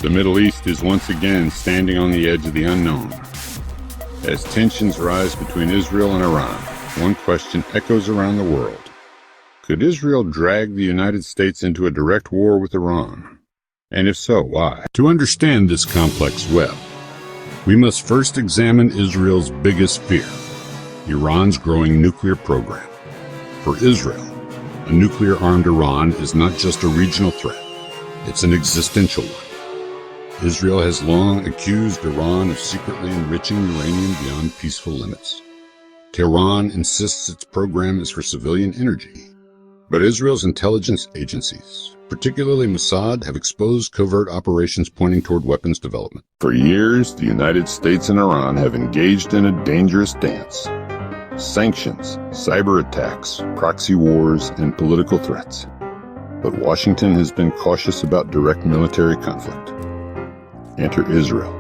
The Middle East is once again standing on the edge of the unknown. As tensions rise between Israel and Iran, one question echoes around the world. Could Israel drag the United States into a direct war with Iran? And if so, why? To understand this complex web, we must first examine Israel's biggest fear, Iran's growing nuclear program. For Israel, a nuclear-armed Iran is not just a regional threat, it's an existential one. Israel has long accused Iran of secretly enriching uranium beyond peaceful limits. Tehran insists its program is for civilian energy. But Israel's intelligence agencies, particularly Mossad, have exposed covert operations pointing toward weapons development. For years, the United States and Iran have engaged in a dangerous dance. Sanctions, cyber attacks, proxy wars, and political threats. But Washington has been cautious about direct military conflict. Enter Israel.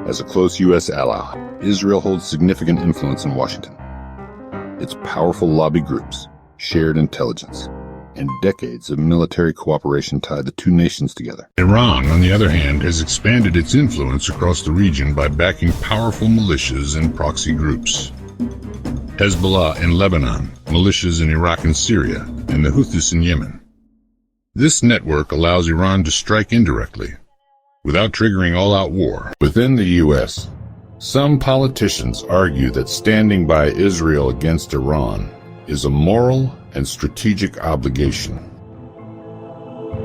As a close U.S. ally, Israel holds significant influence in Washington. Its powerful lobby groups, shared intelligence, and decades of military cooperation tie the two nations together. Iran, on the other hand, has expanded its influence across the region by backing powerful militias and proxy groups. Hezbollah in Lebanon, militias in Iraq and Syria, and the Houthis in Yemen. This network allows Iran to strike indirectly, without triggering all-out war. Within the U.S., some politicians argue that standing by Israel against Iran is a moral and strategic obligation.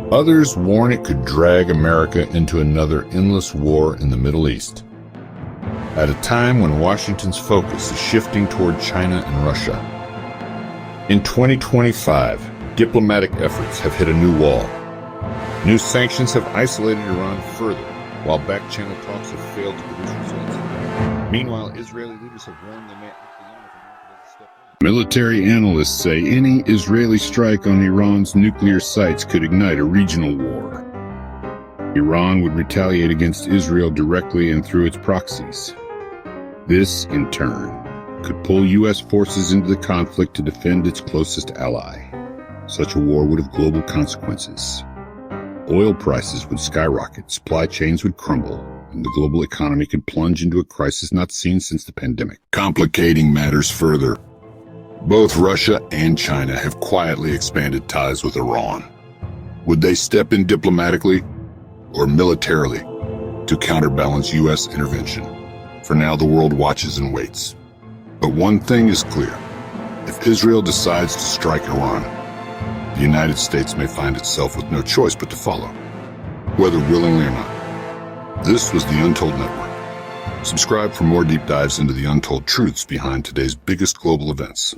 Others warn it could drag America into another endless war in the Middle East. At a time when Washington's focus is shifting toward China and Russia. In 2025, diplomatic efforts have hit a new wall. New sanctions have isolated Iran further, while back-channel talks have failed to produce results. Meanwhile, Israeli leaders have warned they may act alone if America doesn't step in. Military analysts say any Israeli strike on Iran's nuclear sites could ignite a regional war. Iran would retaliate against Israel directly and through its proxies. This, in turn, could pull U.S. forces into the conflict to defend its closest ally. Such a war would have global consequences. Oil prices would skyrocket, supply chains would crumble, and the global economy could plunge into a crisis not seen since the pandemic. Complicating matters further, both Russia and China have quietly expanded ties with Iran. Would they step in diplomatically or militarily to counterbalance U.S. intervention? For now, the world watches and waits. But one thing is clear. If Israel decides to strike Iran, the United States may find itself with no choice but to follow, whether willingly or not. This was the Untold Network. Subscribe for more deep dives into the untold truths behind today's biggest global events.